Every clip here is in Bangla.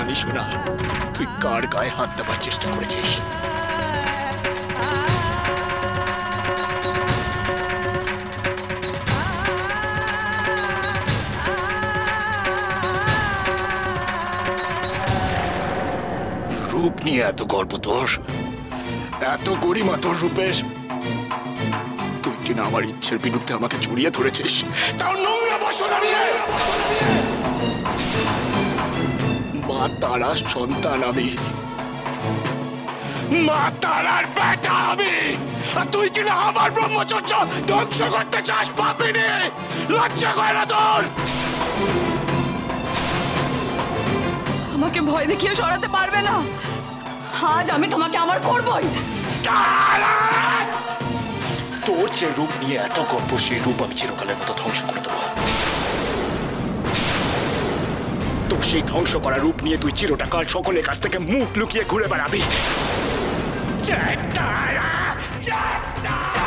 জানি শোনা, তুই কার গায়ে হাত দেবার চেষ্টা করেছিস। রূপ নিয়ে এত গর্ব তোর, এত গরিমা তোর রূপের। তুই কিনা আমার ইচ্ছের বিরুদ্ধে আমাকে জড়িয়ে ধরেছিস, তাও নোংরা বাসনা নিয়ে। মা তারার সন্তান আমি, মা তারার বেটা আমি, আর তুই কিনা আমার ব্রহ্মচর্য ধ্বংস করতে চাস। পাপিনি, লজ্জা করে না তোর? আমাকে ভয় দেখিয়ে সরাতে পারবে না। আজ আমি তোমাকে আমার করবই। তোর যে রূপ নিয়ে এত গর্ব, সেই রূপ আমি চিরকালের মতো ধ্বংস করে দেবো। তোর সেই ধ্বংস করা রূপ নিয়ে তুই চিরটা কাল সকলের কাছ থেকে মুখ লুকিয়ে ঘুরে বেড়াবি। জয় তারা, জয় তারা।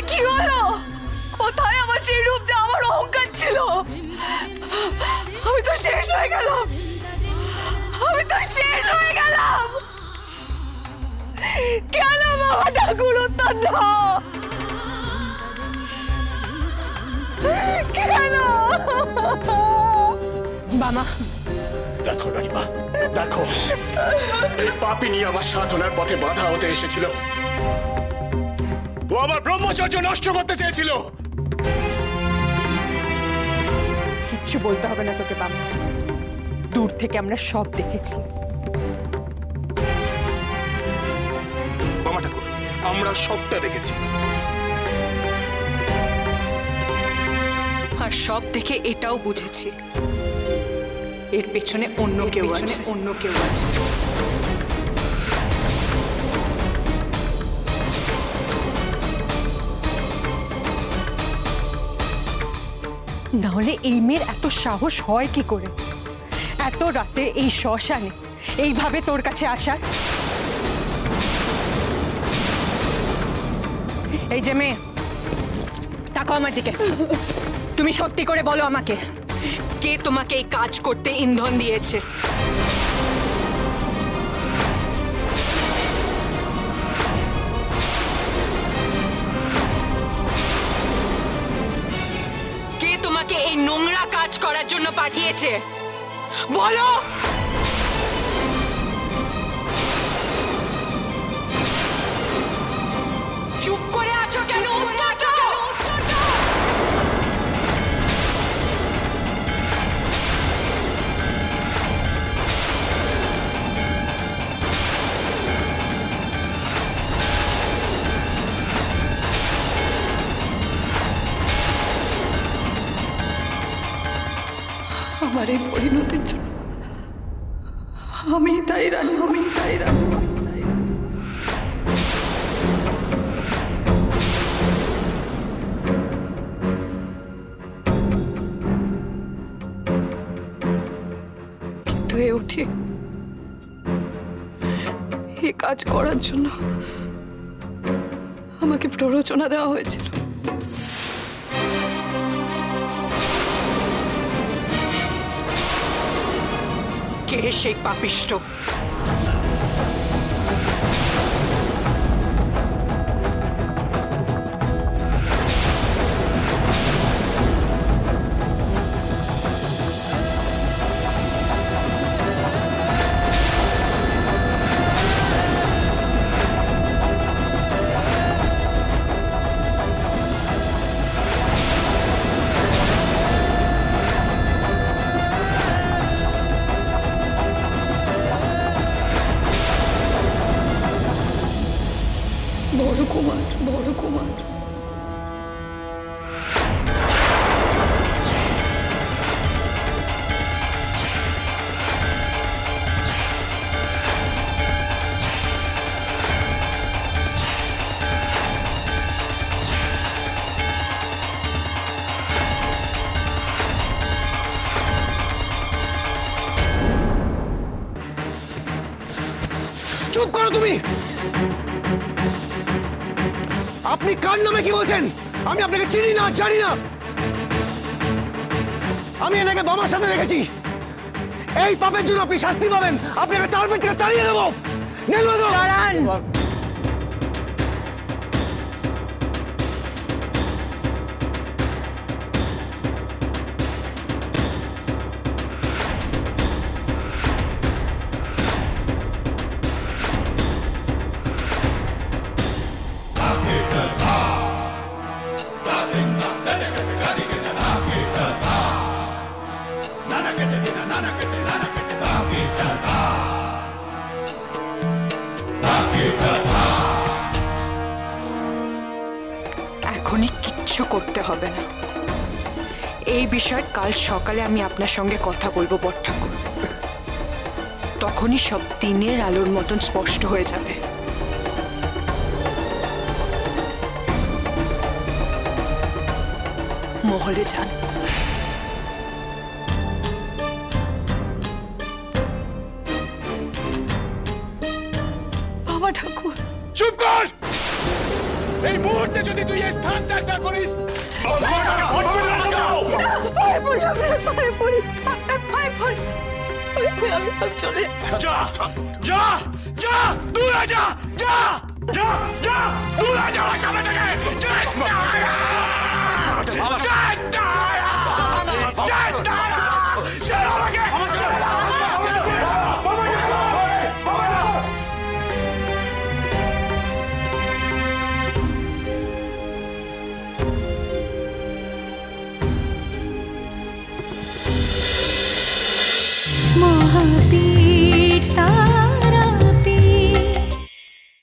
কি হলো? কোথায় আমার সেই রূপ, যা আমার অহংকার ছিল? আমি তো শেষ হয়ে গেলাম, আমি তো শেষ হয়ে গেলাম। কেন বাবা ঠাকুর উত্তর দাও? কেন? বাবা দেখো রানীমা, দেখো, এই পাপিনী আমার সাধনার পথে বাধা হতে এসেছিল। ও আমার ব্রহ্মচর্য নষ্ট করতে চেয়েছিল। কিচ্ছু বলতে হবে না তোকে বাবা, দূর থেকে আমরা সব দেখেছি। বাবা ঠাকুর, আমরা সবটা দেখেছি। আর সব দেখে এটাও বুঝেছি, এর পেছনে অন্য কেউ আছে, অন্য কেউ আছে। না হলে এই মেয়ের এত সাহস হয় কি করে এত রাতে এই শ্মশানে এইভাবে তোর কাছে আসার? এই যে মেয়ে, তাকাও আমার দিকে। তুমি সত্যি করে বলো আমাকে, কে তোমাকে এই কাজ করতে ইন্ধন দিয়েছে? কে তোমাকে এই নোংরা কাজ করার জন্য পাঠিয়েছে বলো? চুপ করে আছো কেন? উত্তর দাও। আমার এই পরিণতির জন্য আমি তাই রানী, আমি তাই রানী। কিন্তু হয়ে উঠি এই কাজ করার জন্য আমাকে প্ররোচনা দেওয়া হয়েছিল। কে সেই পাপিষ্ট? বড় কুমার, বড় কুমার। চুপ করো তুমি। আপনি কার নামে কি বলছেন? আমি আপনাকে চিনি না, জানি না। আমি এনাকে বাবার সাথে দেখেছি। এই পাপের জন্য আপনি শাস্তি পাবেন। আপনাকে তার পেট থেকে তাড়িয়ে দেবো। এখনই কিচ্ছু করতে হবে না। এই বিষয়ে কাল সকালে আমি আপনার সঙ্গে কথা বলবো বড় ঠাকুর। তখনই সব দিনের আলোর মতন স্পষ্ট হয়ে যাবে। মহলে যান। বাবা ঠাকুর, চুপ কর। এই মুহূর্তে যদি তুই এই স্থান ত্যাগ না করিস, আমি সব চলে যা যা যা, দূরে যা, যা যা যা, দূরে যা আমার সামনে থেকে। জয় তারা, জয় তারা, জয় তারা। ছেড়ে আমাকে। মহা